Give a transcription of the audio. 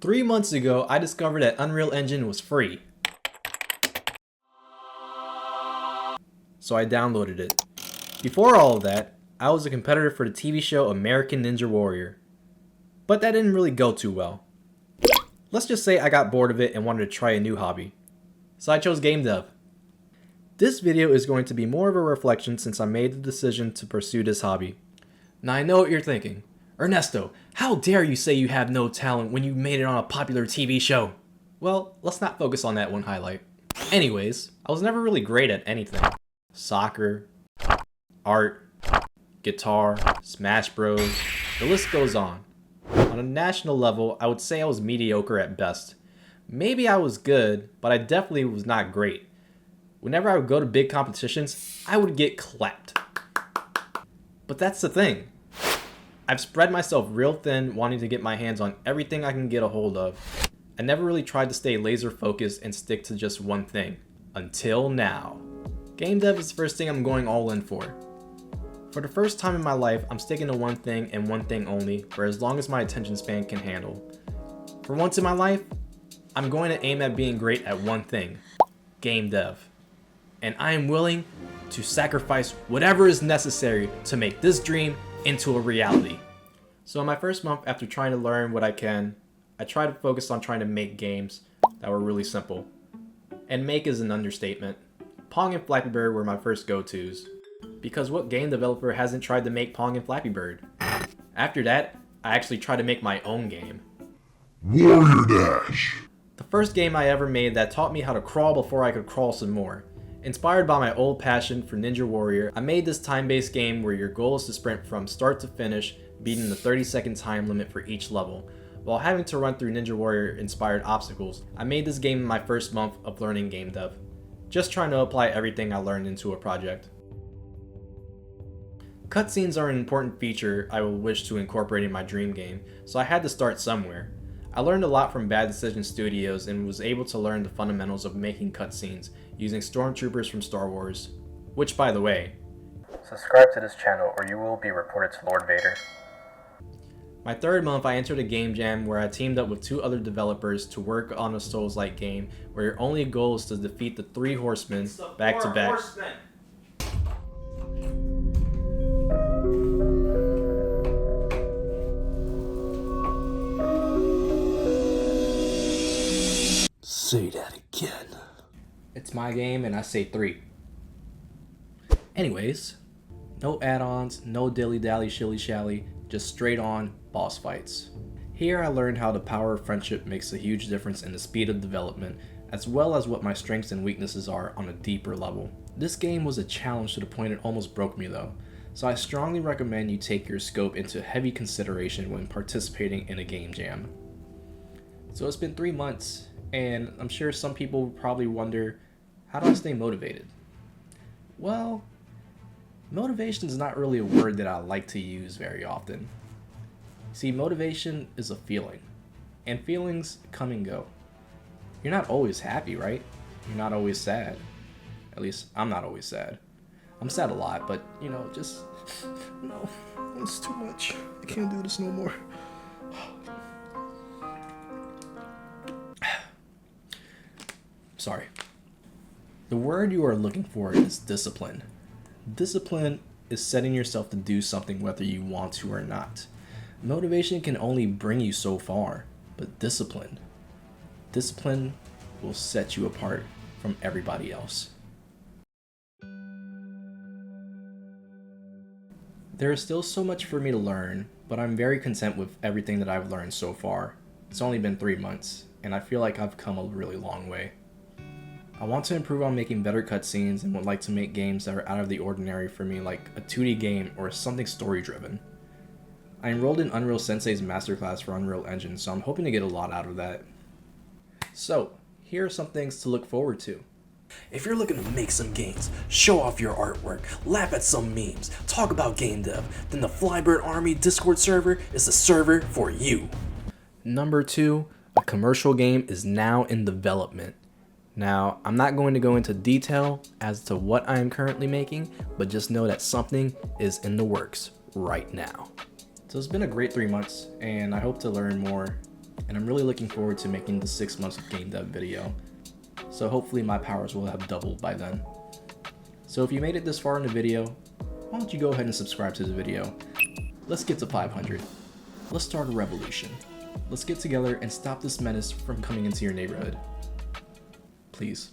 3 months ago, I discovered that Unreal Engine was free. So I downloaded it. Before all of that, I was a competitor for the TV show American Ninja Warrior. But that didn't really go too well. Let's just say I got bored of it and wanted to try a new hobby. So I chose game dev. This video is going to be more of a reflection since I made the decision to pursue this hobby. Now I know what you're thinking. Ernesto, how dare you say you have no talent when you made it on a popular TV show? Well, let's not focus on that one highlight. Anyways, I was never really great at anything. Soccer, art, guitar, Smash Bros, the list goes on. On a national level, I would say I was mediocre at best. Maybe I was good, but I definitely was not great. Whenever I would go to big competitions, I would get clapped. But that's the thing. I've spread myself real thin wanting to get my hands on everything I can get a hold of. I never really tried to stay laser focused and stick to just one thing. Until now. Game dev is the first thing I'm going all in for. For the first time in my life, I'm sticking to one thing and one thing only for as long as my attention span can handle. For once in my life, I'm going to aim at being great at one thing. Game dev. And I am willing to sacrifice whatever is necessary to make this dream into a reality. So in my first month after trying to learn what I can, I tried to focus on trying to make games that were really simple. And make is an understatement. Pong and Flappy Bird were my first go-tos. Because what game developer hasn't tried to make Pong and Flappy Bird? After that, I actually tried to make my own game. Warrior Dash! The first game I ever made that taught me how to crawl before I could crawl some more. Inspired by my old passion for Ninja Warrior, I made this time-based game where your goal is to sprint from start to finish, beating the 30-second time limit for each level. While having to run through Ninja Warrior-inspired obstacles, I made this game in my first month of learning game dev. Just trying to apply everything I learned into a project. Cutscenes are an important feature I will wish to incorporate in my dream game, so I had to start somewhere. I learned a lot from Bad Decision Studios and was able to learn the fundamentals of making cutscenes using stormtroopers from Star Wars. Which, by the way, subscribe to this channel or you will be reported to Lord Vader. My third month, I entered a game jam where I teamed up with 2 other developers to work on a Souls-like game where your only goal is to defeat the 3 horsemen back to back. Say that again. It's my game and I say 3. Anyways, no add-ons, no dilly-dally shilly-shally, just straight on boss fights. Here I learned how the power of friendship makes a huge difference in the speed of development, as well as what my strengths and weaknesses are on a deeper level. This game was a challenge to the point it almost broke me though, so I strongly recommend you take your scope into heavy consideration when participating in a game jam. So it's been 3 months, and I'm sure some people will probably wonder, how do I stay motivated? Well, motivation is not really a word that I like to use very often. See, motivation is a feeling, and feelings come and go. You're not always happy, right? You're not always sad. At least, I'm not always sad. I'm sad a lot, but, you know, just, no, it's too much. I can't do this no more. Sorry. The word you are looking for is discipline. Discipline is setting yourself to do something whether you want to or not. Motivation can only bring you so far, but discipline will set you apart from everybody else. There is still so much for me to learn, but I'm very content with everything that I've learned so far. It's only been 3 months, and I feel like I've come a really long way. I want to improve on making better cutscenes and would like to make games that are out of the ordinary for me, like a 2D game or something story-driven. I enrolled in Unreal Sensei's masterclass for Unreal Engine, so I'm hoping to get a lot out of that. So, here are some things to look forward to. If you're looking to make some gains, show off your artwork, laugh at some memes, talk about game dev, then the Flybird Army Discord server is the server for you. Number 2, a commercial game is now in development. Now, I'm not going to go into detail as to what I am currently making, but just know that something is in the works right now. So it's been a great 3 months, and I hope to learn more and I'm really looking forward to making the 6 months of game dev video. So hopefully my powers will have doubled by then. So if you made it this far in the video, why don't you go ahead and subscribe to the video. Let's get to 500. Let's start a revolution. Let's get together and stop this menace from coming into your neighborhood. Please.